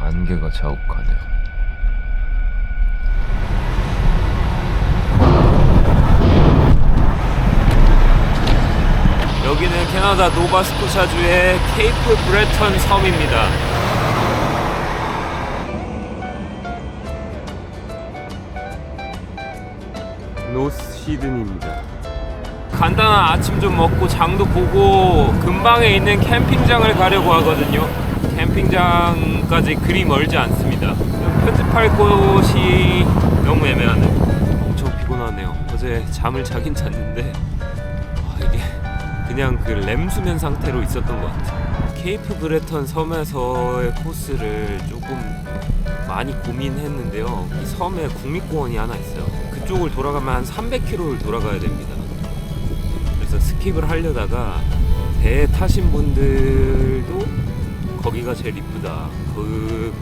안개가 자욱하네요. 여기는 캐나다 노바스코샤주의 케이프 브레턴 섬입니다. 노스 시드니입니다. 간단한 아침 좀 먹고 장도 보고 근방에 있는 캠핑장을 가려고 하거든요. 캠핑장까지 그리 멀지 않습니다. 편집할 곳이 너무 애매하네요. 엄청 피곤하네요. 어제 잠을 자긴 잤는데 이게 그냥 그 램수면 상태로 있었던 것 같아요. 케이프 브레턴 섬에서의 코스를 조금 많이 고민했는데요. 이 섬에 국립공원이 하나 있어요. 그쪽을 돌아가면 한 300km를 돌아가야 됩니다. 그래서 스킵을 하려다가 배 타신 분들도 거기가 제일 이쁘다, 그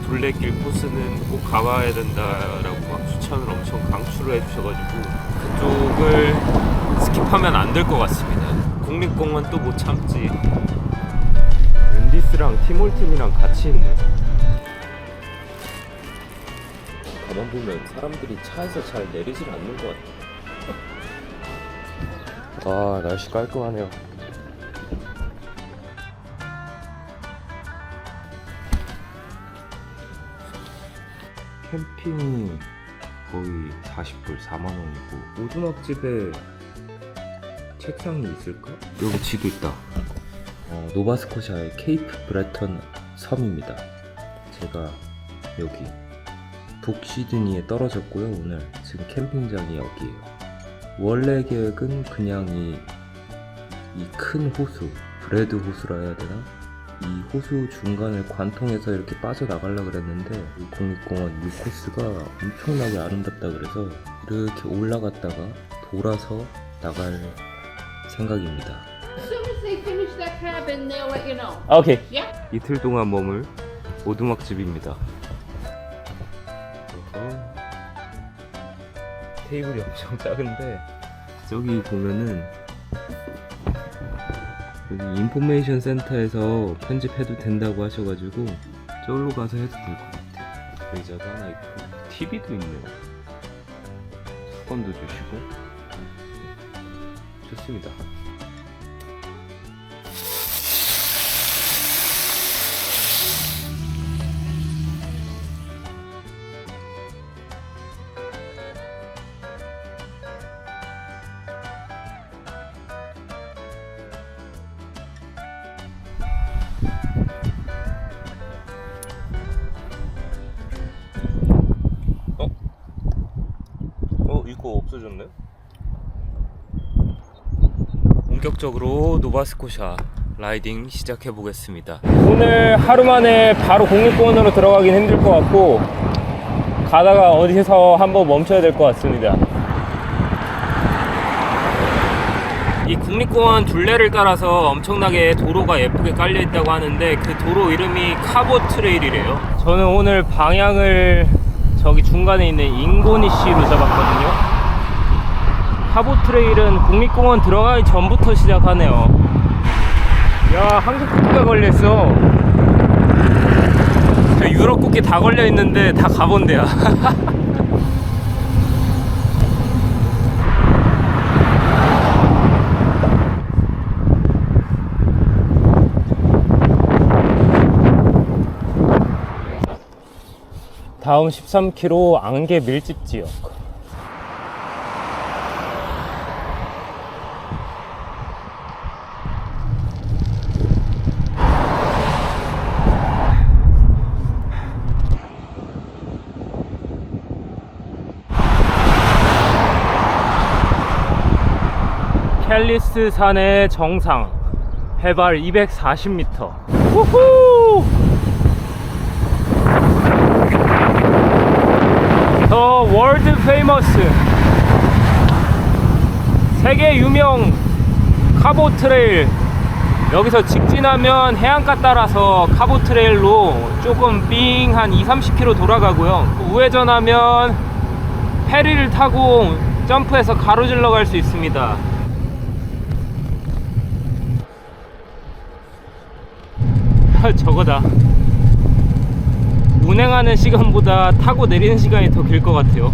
둘레길 코스는 꼭 가봐야 된다라고 막 추천을 엄청 강추를 해주셔가지고 그쪽을 스킵하면 안 될 것 같습니다. 국립공원 또 못 참지. 랜디스랑 티몰튼이랑 같이 있네. 가만 보면 사람들이 차에서 잘 내리질 않는 것 같아. 아, 날씨 깔끔하네요. 캠핑이 거의 40불 4만원이고 오두막집에 책상이 있을까? 여기 지도 있다. 노바스코샤의 케이프 브레턴 섬입니다. 제가 여기 북시드니에 떨어졌고요. 오늘 지금 캠핑장이 여기에요. 원래 계획은 그냥 이 큰 호수, 브레드 호수라 해야 되나? 이 호수 중간을 관통해서 이렇게 빠져나가려고 그랬는데 이 국립공원 이 코스가 엄청나게 아름답다 그래서 이렇게 올라갔다가 돌아서 나갈 생각입니다. As soon as they finish their cabin, they'll let you know. 오케이. Yeah? 이틀 동안 머물 오두막집입니다. 테이블이 엄청 작은데 저기 보면은 여기 인포메이션 센터에서 편집해도 된다고 하셔가지고 저기로 가서 해도 될 것 같아요. 의자도 하나 있고 TV도 있네요. 수건도 주시고 좋습니다. 이거 없어졌네? 본격적으로 노바스코샤 라이딩 시작해 보겠습니다. 오늘 하루 만에 바로 국립공원으로 들어가긴 힘들 것 같고 가다가 어디서 한번 멈춰야 될 것 같습니다. 이 국립공원 둘레를 따라서 엄청나게 도로가 예쁘게 깔려 있다고 하는데 그 도로 이름이 카보 트레일이래요. 저는 오늘 방향을 저기 중간에 있는 인고니시로 잡았거든요. 카보 트레일은 국립공원 들어가기 전부터 시작하네요. 야, 한국 국기가 걸려있어. 저 유럽 국기 다 걸려있는데 다 가본 데야. 다음 13km 안개 밀집 지역. 캘리스 산의 정상 해발 240m. 우후! 더 월드 페이머스 세계 유명 카보 트레일. 여기서 직진하면 해안가 따라서 카보 트레일로 조금 빙 한 2-30km 돌아가고요. 우회전하면 페리를 타고 점프해서 가로질러 갈 수 있습니다. 저거다. 운행하는 시간보다 타고 내리는 시간이 더 길 것 같아요.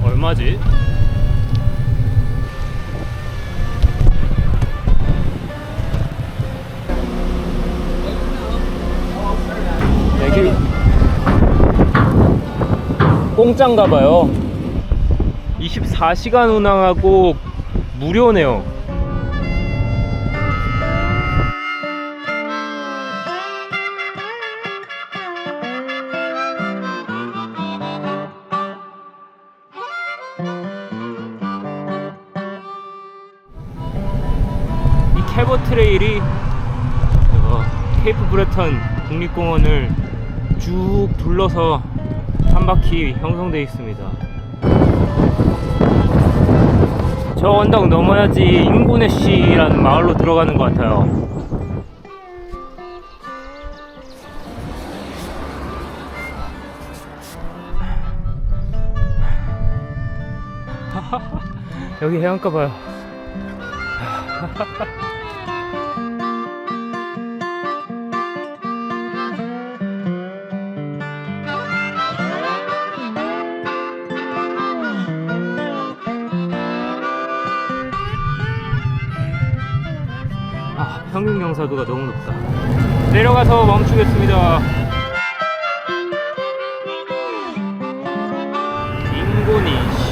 얼마지? 공짜인가봐요. 24시간 운항하고 무료네요. 이 캐버 트레일이 케이프 브레턴 국립공원을 쭉 둘러서 한 바퀴 형성되어 있습니다. 저 언덕 넘어야지 인고네시라는 마을로 들어가는 것 같아요. 여기 해안가 봐요. 평균 경사도가 너무 높다. 내려가서 멈추겠습니다. 인고니시.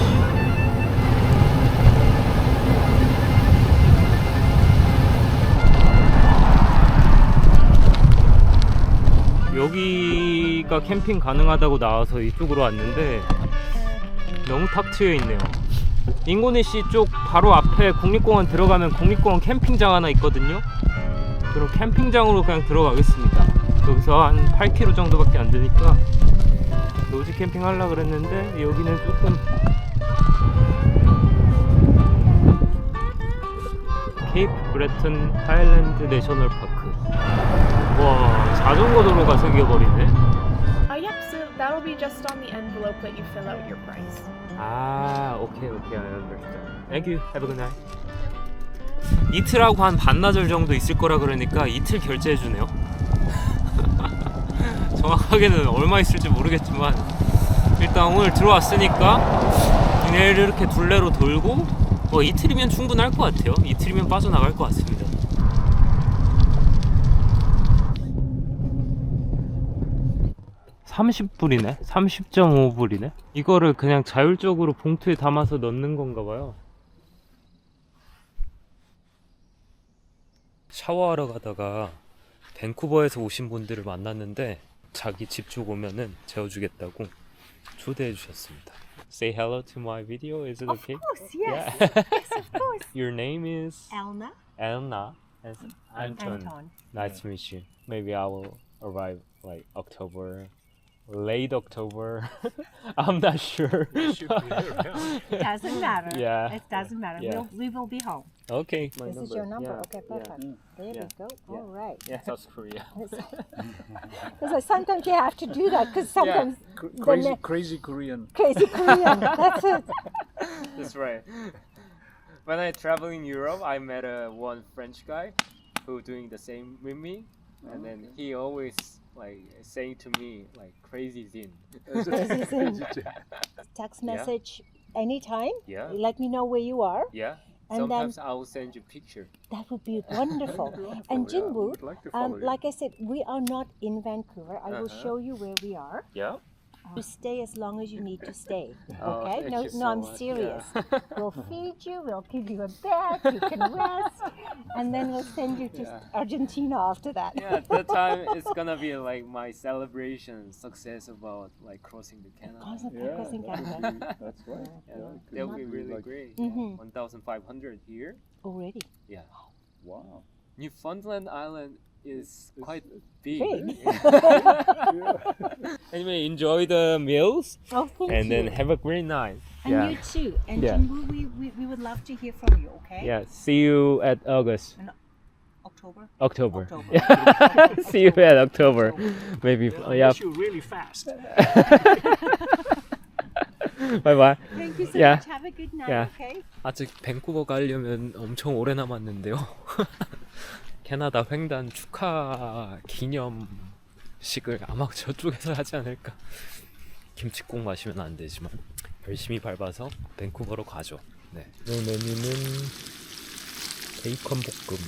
여기가 캠핑 가능하다고 나와서 이쪽으로 왔는데 너무 탁 트여 있네요. 인고네시 쪽 바로 앞에 국립공원 들어가면 국립공원 캠핑장 하나 있거든요. 그럼 캠핑장으로 그냥 들어가겠습니다. 여기서 한 8km 정도밖에 안 되니까 로지 캠핑 하려고 그랬는데 여기는 조금 케이프 브레턴 하일랜드 내셔널 파크. 와, 자전거 도로가 생겨버리네. Yep, so that'll be just on the envelope that you fill out your price. 아, 오케이, I understand. Thank you. Have a good night. 이틀하고 한 반나절 정도 있을 거라 그러니까 이틀 결제해주네요. 정확하게는 얼마 있을지 모르겠지만 일단 오늘 들어왔으니까 내일 이렇게 둘레로 돌고 이틀이면 충분할 것 같아요. 이틀이면 빠져나갈 것 같습니다. $30이네? 30.5불이네? 이거를 그냥 자율적으로 봉투에 담아서 넣는 건가 봐요. 샤워하러 가다가 밴쿠버에서 오신 분들을 만났는데 자기 집 쪽 오면은 재워주겠다고 초대해 주셨습니다. Say hello to my video, is it okay? Of course, yes. Yeah. Yes, of course. Your name is? Elna. Elna. And Anton. Anton. Nice to meet you. Maybe I will arrive like October, late October. I'm not sure. Doesn't matter. Yeah. It doesn't matter. Yeah. We will be home. Okay. This is your number. Yeah. Okay, perfect. There Yeah. we go. Yeah. All right. Yeah, South Korea. Because sometimes you have to do that because sometimes Crazy Korean. crazy Korean. That's it. That's right. When I travel in Europe, I met one French guy who doing the same with me, and then he always like saying to me like crazy Zin. Crazy thing. Text message anytime. Yeah. Let me know where you are. Yeah. And Sometimes I will send you picture. That would be wonderful. And Jinwoo, I'd like to follow you. like I said, we are not in Vancouver. I will Uh-huh. show you where we are. Yeah. You stay as long as you need to stay. Oh, Okay? thank No, you no, so I'm much. serious. Yeah. We'll feed you. We'll give you a bath. You can rest, and then we'll send you to Yeah. Argentina after that. Yeah, that time it's gonna be like my celebration success about like crossing the Canada. Crossing Canada. That's right. Yeah, that would be really Like- great. Mhm. 1,500 here. Already. Yeah. Wow. Newfoundland Island is quite big. Big. Anyway, enjoy the meals Oh, thank and you. then have a great night. And yeah. you too. And Yeah. Jinwoo, we would love to hear from you, okay? Yeah. See you at August. October? October. October. Yeah. See you at October. Maybe. Yeah. you really fast. Bye bye. Thank you so Yeah. much. Have a good night. Yeah. Okay. 아직 밴쿠버 가려면 엄청 오래 남았는데요. 캐나다 횡단 축하 기념식을 아마 저쪽에서 하지 않을까. 김치국 마시면 안 되지만 열심히 밟아서 밴쿠버로 가죠. 네. 이 메뉴는 베이컨 볶음.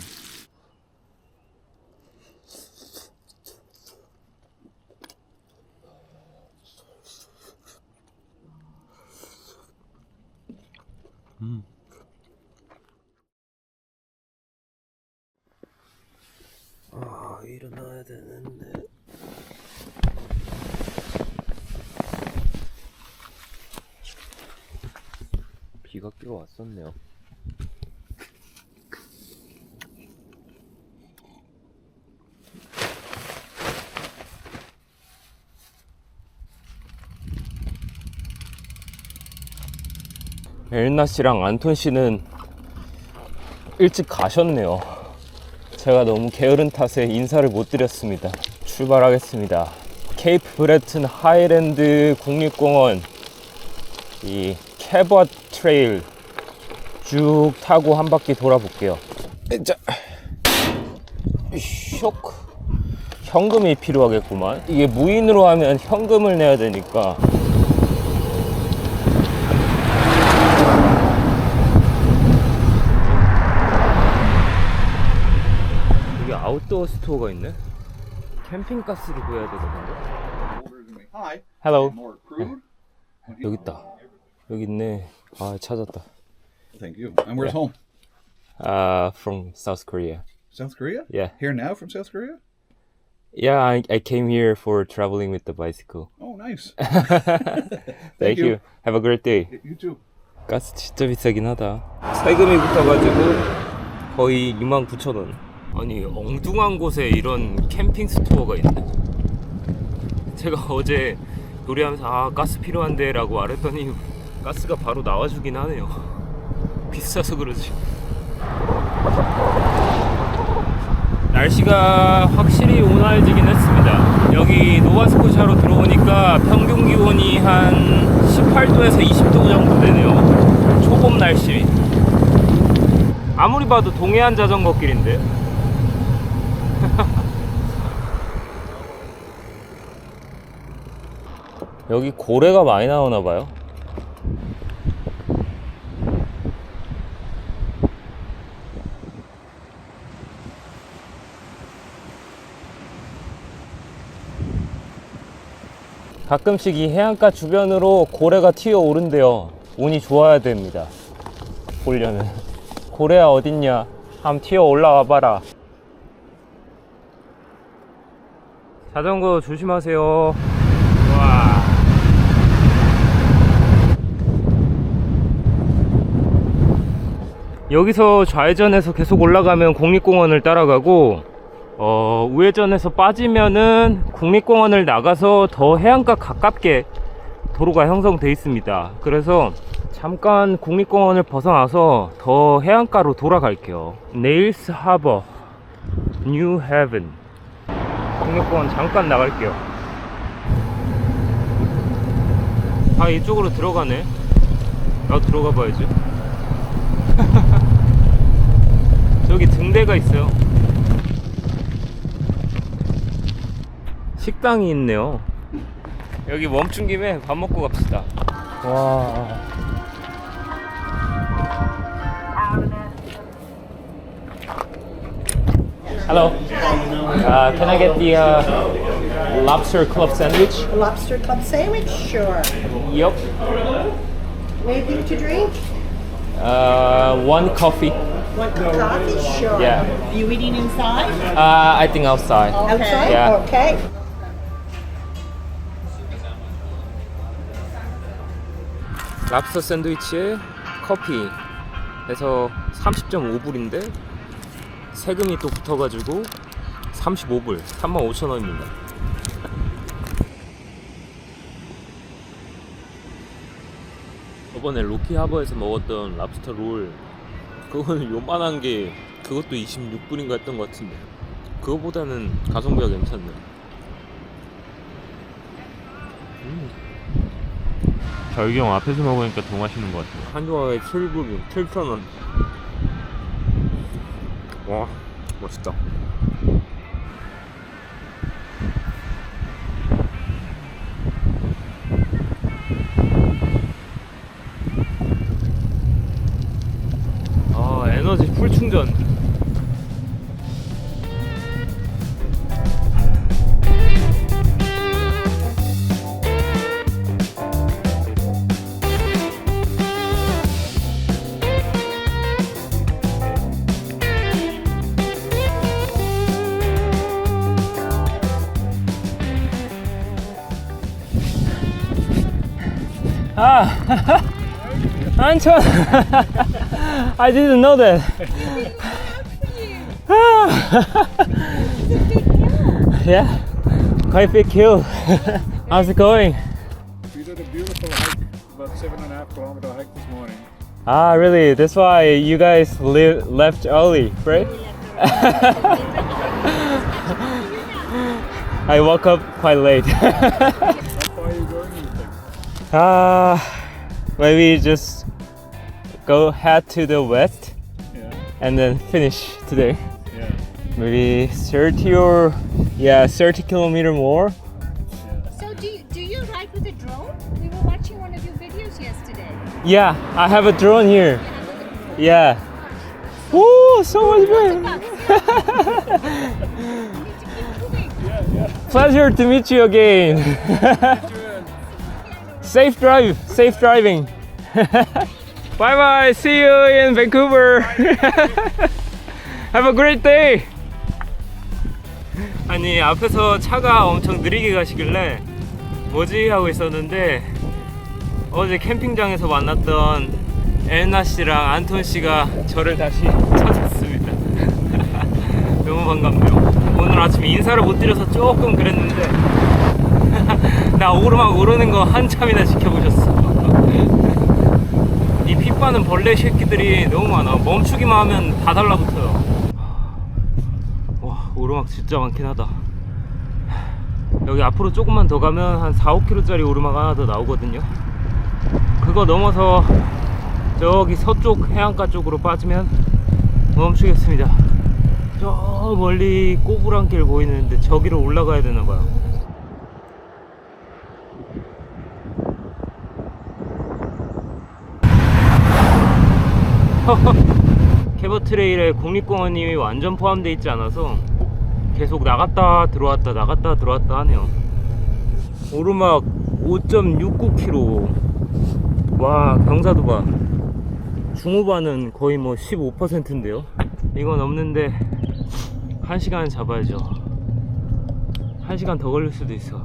아, 일어나야 되는데. 비가 끼고 왔었네요. 엘나 씨랑 안톤 씨는 일찍 가셨네요. 제가 너무 게으른 탓에 인사를 못 드렸습니다. 출발하겠습니다. 케이프 브레튼 하이랜드 국립공원 이 캐벗 트레일 쭉 타고 한 바퀴 돌아볼게요. 자, 쇼크. 현금이 필요하겠구만. 이게 무인으로 하면 현금을 내야 되니까. 여기 아웃도어 스토어가 있네. 캠핑가스를 구해야 되거든요. Hi. Hello. More crude? 여기 있다. 여기 있네. 아, 찾았다. Thank you. And where's home? From South Korea. South Korea? Yeah. Here now from South Korea? Yeah, I came here for traveling with the bicycle. Oh, nice. Thank you. Have a great day. You too. 가스 진짜 비싸긴 하다. 세금이 붙어가지고 거의 29,000원. 아니, 엉뚱한 곳에 이런 캠핑 스토어가 있네. 제가 어제 요리하면서 아, 가스 필요한데 라고 말했더니 가스가 바로 나와주긴 하네요. 비싸서 그러지. 날씨가 확실히 온화해지긴 했습니다. 여기 노바스코샤로 들어오니까 평균 기온이 한 18도에서 20도 정도 되네요. 초봄 날씨. 아무리 봐도 동해안 자전거 길인데. 여기 고래가 많이 나오나 봐요. 가끔씩 이 해안가 주변으로 고래가 튀어오른대요. 운이 좋아야 됩니다. 보려면. 고래야 어딨냐? 한번 튀어 올라와 봐라. 자전거 조심하세요. 와. 여기서 좌회전해서 계속 올라가면 국립공원을 따라가고 우회전해서 빠지면은 국립공원을 나가서 더 해안가 가깝게 도로가 형성되어 있습니다. 그래서 잠깐 국립공원을 벗어나서 더 해안가로 돌아갈게요. 네일스 하버 뉴 헤븐 국립공원 잠깐 나갈게요. 아, 이쪽으로 들어가네. 나도 들어가 봐야지. 저기 등대가 있어요. 식당이 있네요. 여기 멈춘 김에 밥 먹고 갑시다. 와. Hello. Can I get the lobster club sandwich? Lobster club sandwich? Sure. Yep. Anything to drink? One coffee. Want coffee? Sure. Yeah. You eating inside? I think outside. Outside? Yeah. Okay. 랍스터 샌드위치에 커피 해서 30.5불인데 세금이 또 붙어가지고 35불 35,000원입니다. 저번에 로키하버에서 먹었던 랍스터 롤 그거는 요만한 게 그것도 26불인가 했던 것 같은데 그거보다는 가성비가 괜찮네. 절경 앞에서 먹으니까 더 맛있는 것 같아요. 한 조각에 7,000원. 와, 멋있다. 아, 에너지 풀 충전. Anton, I didn't know that. Yeah, quite big hill. How's it going? We did a beautiful hike, about 7.5 kilometer hike this morning. Ah, really? That's why you guys left early, right? I woke up quite late. How far are you going, you think? Maybe just go head to the west Yeah, and then finish today. yeah, Maybe 30 kilometer more. yeah. So do you ride with a drone? We were watching one of your videos yesterday. Yeah, I have a drone here. Yeah. Woo, so much fun. Pleasure to meet you again. Safe driving. Bye bye. See you in Vancouver. Have a great day. 아니, 앞에서 차가 엄청 느리게 가시길래 뭐지 하고 있었는데 어제 캠핑장에서 만났던 엘나 씨랑 안톤 씨가 저를 다시 찾았습니다. 너무 반갑네요. 오늘 아침에 인사를 못 드려서 조금 그랬는데 나 오르막 오르는 거 한참이나 지켜보셨어. 이 피 빠는 벌레 새끼들이 너무 많아. 멈추기만 하면 다 달라붙어요. 와, 오르막 진짜 많긴 하다. 여기 앞으로 조금만 더 가면 한 4-5km짜리 오르막 하나 더 나오거든요. 그거 넘어서 저기 서쪽 해안가 쪽으로 빠지면 멈추겠습니다. 저 멀리 꼬부랑길 보이는데 저기로 올라가야 되나봐요. 캐버 트레일에 국립공원이 완전 포함되어 있지 않아서 계속 나갔다 들어왔다 나갔다 들어왔다 하네요. 오르막 5.69km. 와, 경사도 봐. 중후반은 거의 뭐 15%인데요. 이거 넘는데 1시간 잡아야죠. 1시간 더 걸릴 수도 있어.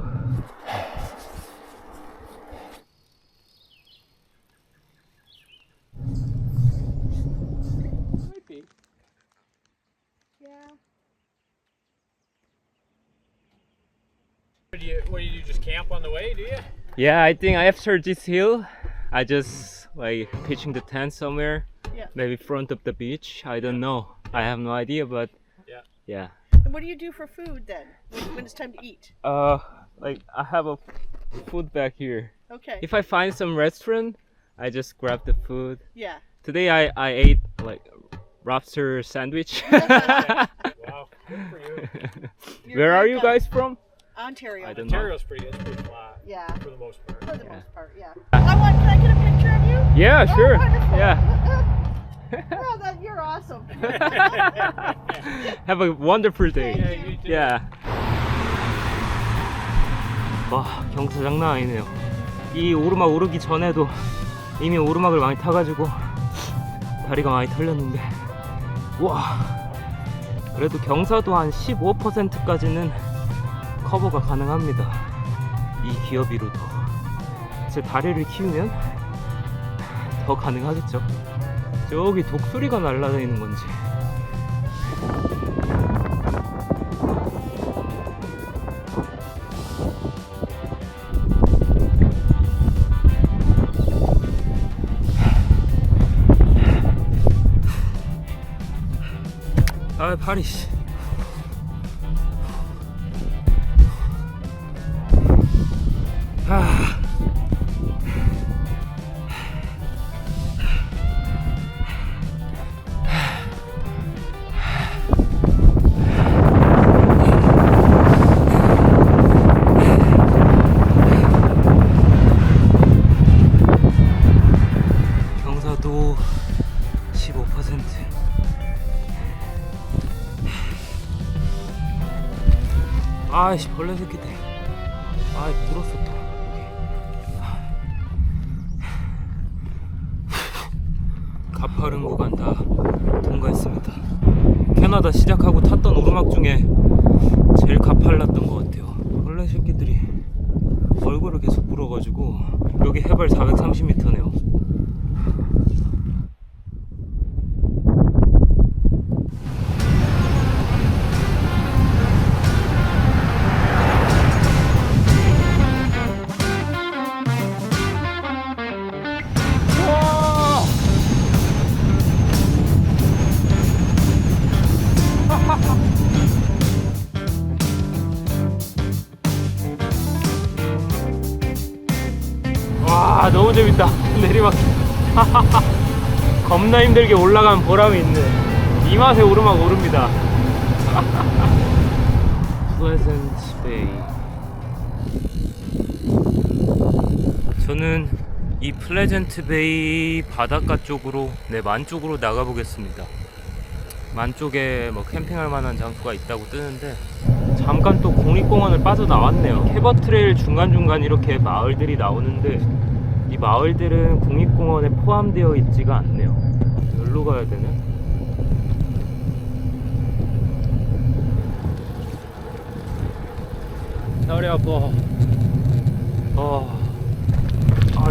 What do you do? Just camp on the way, do you? Yeah, I think after this hill, I just like pitching the tent somewhere. Yeah. Maybe front of the beach. I don't know. I have no idea, but yeah. And what do you do for food then, when it's time to eat? Like I have a food back here. Okay. If I find some restaurant, I just grab the food. Yeah. Today I ate like lobster sandwich. Wow, good for you. Where are you guys from? Ontario. I don't know. Ontario's pretty flat Yeah. for the most part. For the most part, yeah. Can I get a picture of you? Yeah, sure. Oh, wonderful. Yeah. Well, you're awesome. Have a wonderful day. Thank you. You too. Yeah. 와, 경사 장난 아니네요. 이 오르막 오르기 전에도 이미 오르막을 많이 타가지고 다리가 많이 털렸는데, 와, 그래도 경사도 한 15%까지는 커버가 가능합니다. 이 기어비로도. 제 다리를 키우면 더 가능하겠죠. 저기 독수리가 날아다니는 건지. 아, 파리 씨. 벌레 새끼들. 아, 물었었다. 가파른 구간 다 통과했습니다. 캐나다 시작하고 탔던 오르막 중에 제일 가팔랐던 것 같아요. 벌레 새끼들이 얼굴을 계속 물어가지고. 여기 해발 430m네요. 와, 너무 재밌다. 내리막길. 겁나 힘들게 올라간 보람이 있네. 이 맛에 오르막 오릅니다. Pleasant Bay. 저는 이 플레젠트 베이 바닷가 쪽으로, 만 쪽으로 나가 보겠습니다. 만 쪽에 뭐 캠핑할 만한 장소가 있다고 뜨는데 잠깐 또 국립공원을 빠져나왔네요. 캐버트레일 중간중간 이렇게 마을들이 나오는데 이 마을들은 국립공원에 포함되어 있지가 않네요. 여기로 가야 되네. 다리 아파.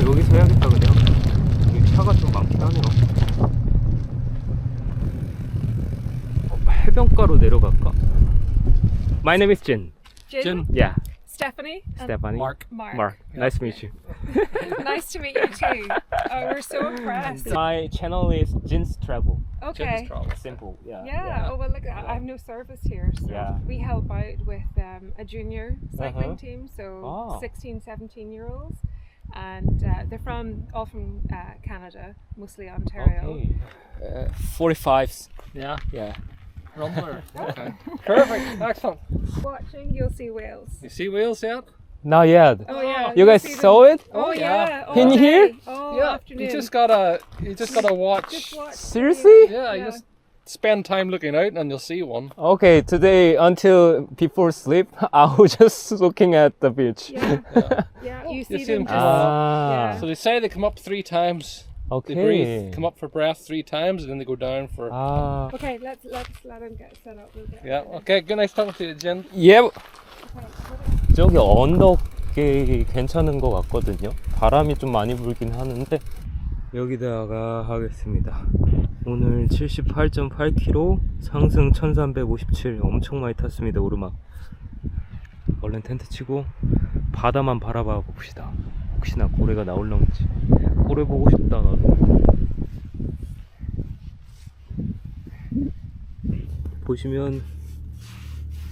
여기서 해야겠다 그냥. 여기 차가 좀 많긴 하네요. 해변가로 내려갈까? My name is Jin. Jin? Yeah. Stephanie? And Stephanie. Mark. Mark. Nice to meet you. Nice to meet you too. Oh, we're so impressed. My channel is Jin's Travel. Okay. Simple. Yeah. Yeah. Oh well, look, I have no service here, so Yeah. we help out with a junior cycling Uh-huh. team, so Oh. 16, 17-year-olds, and they're all from Canada, mostly Ontario. Okay. 45s. Yeah. Yeah. Rumbler. Okay. Perfect. Excellent. Watching, you'll see whales. You see whales yet? Not yet. Oh yeah. You you'll guys see them. saw it? Oh yeah. all In day, here? All Yeah. afternoon. You just gotta watch. Just watch. Seriously? Yeah, you Yeah. just spend time looking out and you'll see one. Okay, today until before sleep, I was just looking at the beach. Yeah. Yeah. You see see them them just. Ah. So they say they come up 3 times. They Okay. breathe, come up for breath 3 times, and then they go down for. 아. Okay, let's let them get set up. We'll get Yeah. Okay. Good. Nice talking to you, Jen. 예. 저기 언덕이 괜찮은 것 같거든요. 바람이 좀 많이 불긴 하는데 여기다가 하겠습니다. 오늘 78.8km, 상승 1357. 엄청 많이 탔습니다. 오르막. 얼른 텐트 치고 바다만 바라봐 봅시다. 혹시나 고래가 나올런지. 고래 보고 싶다 나도. 보시면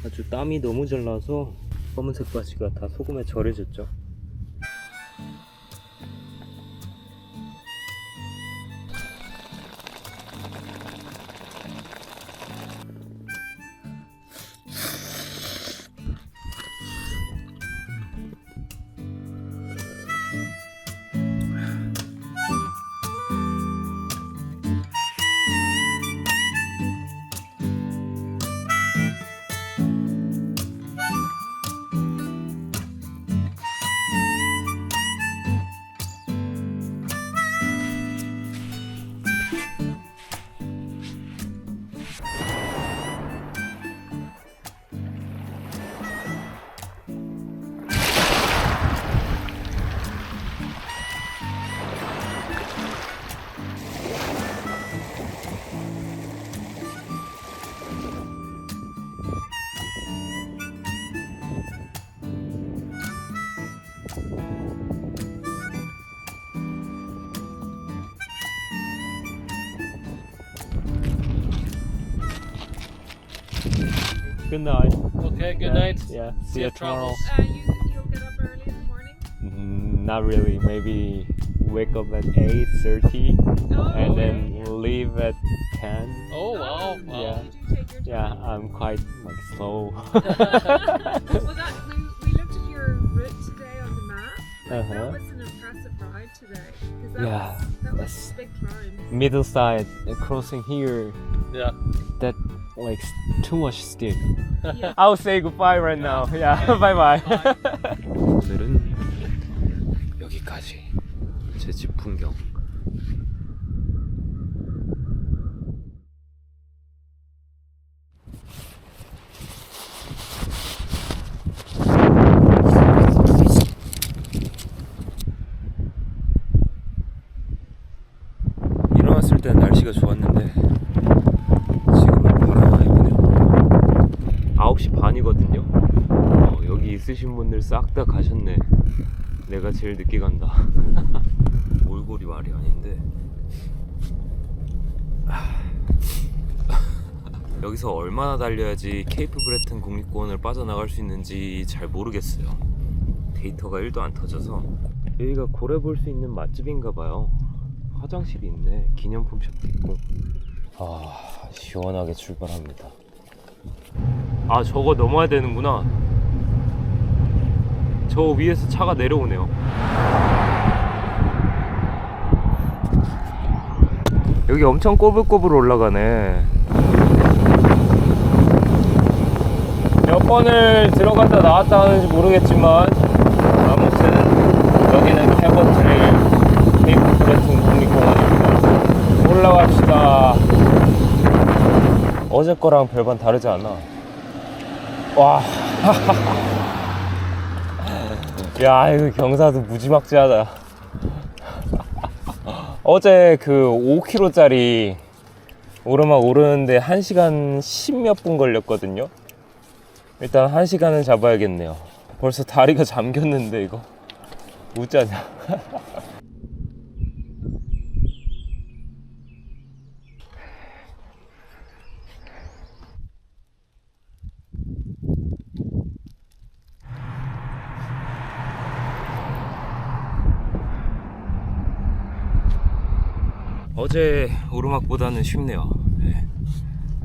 아주 땀이 너무 잘 나서 검은색 바지가 다 소금에 절여졌죠. Good night. Okay. Good night. Yeah. See you Safe tomorrow. travels. You'll get up early in the morning. Not really. Maybe wake up at 8:30 and then leave at 10. Oh wow. Wow. Yeah. You take your Yeah, time. I'm quite like slow. Well, we looked at your route today on the map. Uh-huh. That was an impressive ride today. 'Cause Yeah, that was that's- a big climb. Middle side crossing here. Yeah. That like too much steep. I'll say goodbye right now. Yeah, bye bye. 오늘은 여기까지. 제 집 풍경. 일어났을 때 날씨가 좋았는데 지금은 바람이 많이 부네요. 9시 반이거든요. 여기 있으신 분들 싹 다 가셨네. 내가 제일 늦게 간다. 몰골이 말이 아닌데 여기서 얼마나 달려야지 케이프 브레튼 국립공원을 빠져나갈 수 있는지 잘 모르겠어요. 데이터가 1도 안 터져서. 여기가 고래 볼 수 있는 맛집인가봐요. 화장실이 있네. 기념품 샵도 있고. 시원하게 출발합니다. 저거 넘어야 되는구나. 저 위에서 차가 내려오네요. 여기 엄청 꼬불꼬불 올라가네. 몇 번을 들어갔다 나왔다 하는지 모르겠지만 아무튼 여기는 캐번 트레일 케이프 브레튼 국립공원입니다. 올라갑시다. 어제 거랑 별반 다르지 않아. 와. 야, 이거 경사도 무지막지하다. 어제 그 5km짜리 오르막 오르는데 1시간 10몇 분 걸렸거든요. 일단 1시간은 잡아야겠네요. 벌써 다리가 잠겼는데 이거 웃자냐. 어제 오르막보다는 쉽네요. 네.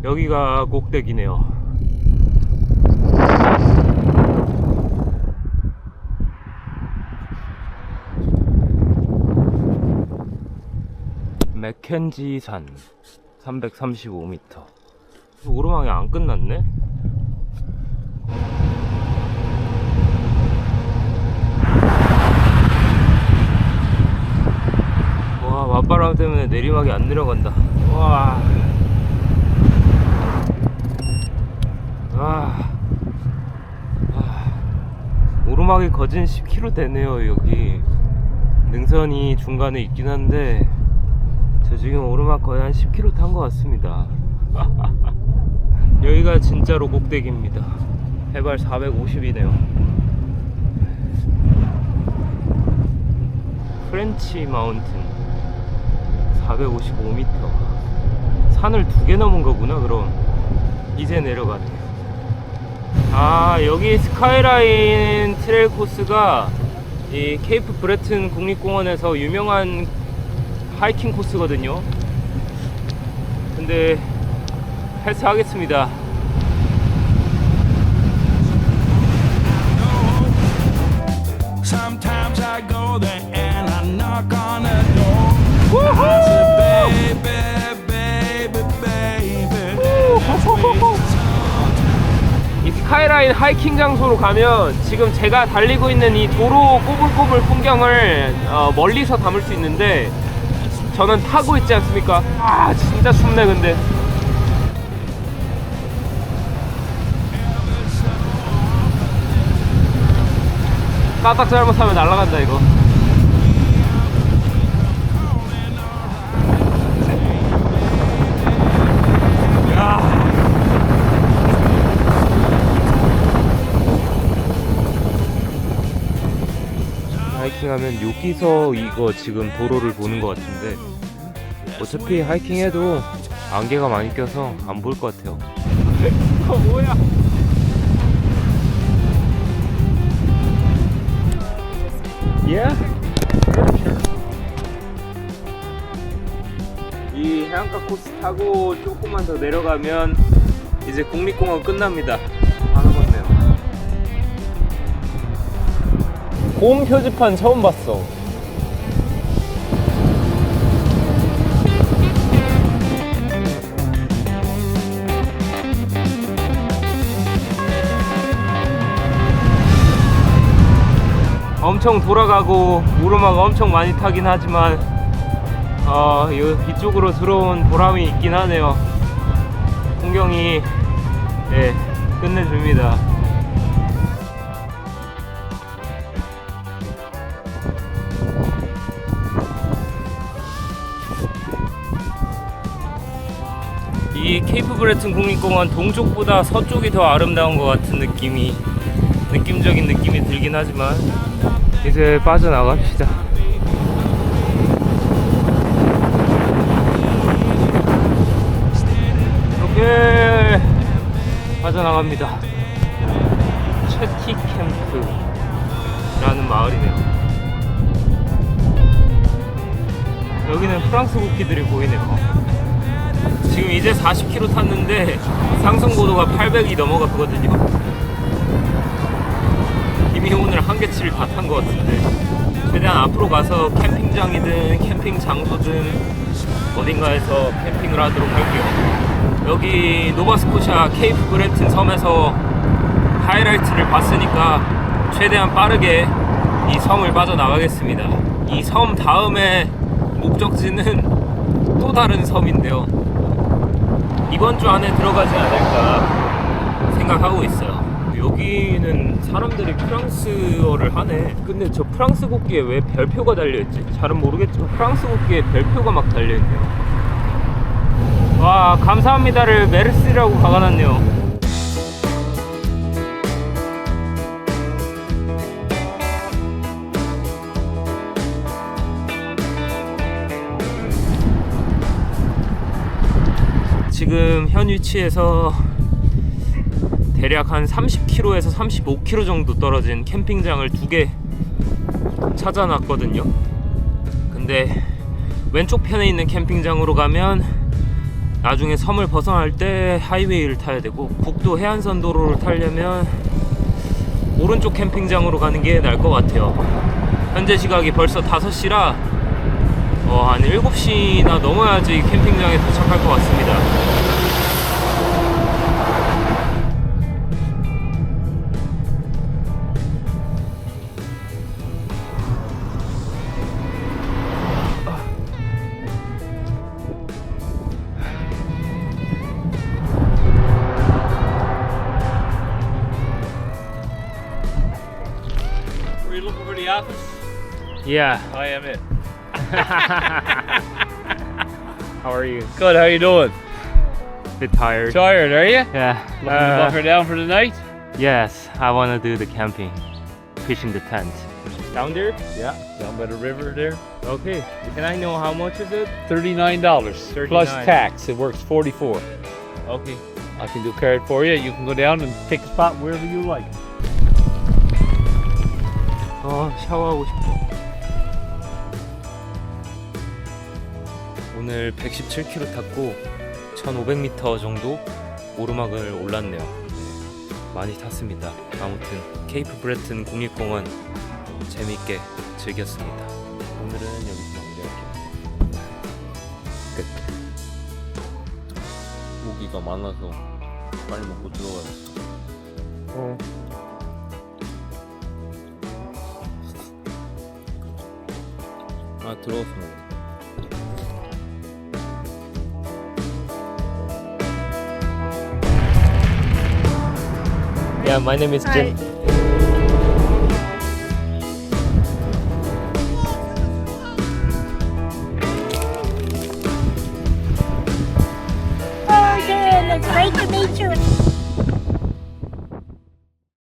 여기가 꼭대기네요. 맥켄지 산 335m. 오르막이 안 끝났네? 와, 맞바람 때문에 내리막이 안 내려간다. 와. 오르막이 거진 10km 되네요. 여기 능선이 중간에 있긴 한데 저 지금 오르막 거의 한 10km 탄 것 같습니다. 여기가 진짜로 꼭대기입니다. 해발 450이네요. 프렌치 마운틴 455m. 산을 2개 넘은 거구나. 그럼 이제 내려가네. 여기 스카이라인 트레일 코스가 이 케이프 브레튼 국립공원에서 유명한 하이킹 코스거든요. 근데 패스하겠습니다. Sometimes I go there and I knock on the door. I say, baby, baby, baby. 이 스카이라인 하이킹 장소로 가면 지금 제가 달리고 있는 이 도로 꼬불꼬불 풍경을 멀리서 담을 수 있는데 저는 타고 있지 않습니까? 진짜 춥네. 근데 까딱 잘못하면 날아간다 이거. 하이킹하면 여기서 이거 지금 도로를 보는 것 같은데 어차피 하이킹해도 안개가 많이 껴서 안 보일 것 같아요. 이거 뭐야? Yeah? 이 해안가 코스 타고 조금만 더 내려가면 이제 국립공원 끝납니다. 다 넘었네요. 홈 표지판 처음 봤어. 엄청 돌아가고 오르막 엄청 많이 타긴 하지만 이쪽으로 들어온 보람이 있긴 하네요. 풍경이 끝내줍니다. 이 케이프 브레튼 국립공원 동쪽보다 서쪽이 더 아름다운 것 같은 느낌적인 느낌이 들긴 하지만 이제 빠져나갑시다. 이렇게 빠져나갑니다. 채티 캠프라는 마을이네요. 여기는 프랑스 국기들이 보이네요. 지금 이제 40km 탔는데 상승고도가 800이 넘어갔거든요. 이미 오늘 한계치를 다 탄 것 같은데 최대한 앞으로 가서 캠핑장이든 캠핑 장소든 어딘가에서 캠핑을 하도록 할게요. 여기 노바스코샤 케이프 브레튼 섬에서 하이라이트를 봤으니까 최대한 빠르게 이 섬을 빠져나가겠습니다. 이 섬 다음에 목적지는 또 다른 섬인데요. 이번 주 안에 들어가지 않을까 생각하고 있어요. 여기는 사람들이 프랑스어를 하네. 근데 저 프랑스 국기에 왜 별표가 달려있지? 잘은 모르겠지만 프랑스 국기에 별표가 막 달려있네요. 와, 감사합니다를 메르시라고 박아놨네요. 지금 현 위치에서 대략 한 30km에서 35km 정도 떨어진 캠핑장을 2개 찾아놨거든요. 근데 왼쪽 편에 있는 캠핑장으로 가면 나중에 섬을 벗어날 때 하이웨이를 타야 되고, 국도 해안선 도로를 타려면 오른쪽 캠핑장으로 가는 게 나을 것 같아요. 현재 시각이 벌써 5시라 한 7시나 넘어야지 캠핑장에 도착할 것 같습니다. Were you looking for the office? Yeah. I am it. How are you? Good, how you doing? Bit tired. Tired, are you? Yeah. Looking to bunker down for the night? Yes, I want to do the camping, pitching the tent. Down there? Yeah, down by the river there. Okay. Can I know how much is it? $39 plus $39. tax. It works 44. Okay. I can do card for you. You can go down and pick a spot wherever you like. 샤워하고 싶어. 오늘 117km 탔고 1500m 정도 오르막을 올랐네요. 많이 탔습니다. 아무튼 케이프 브레튼 국립공원 재밌게 즐겼습니다. 오늘은 여기서 마무리할게요. 끝. 고기가 많아서 빨리 먹고 들어가야겠어. 들어갔어. Yeah, my name is Jim. Oh, good. It's great to meet you.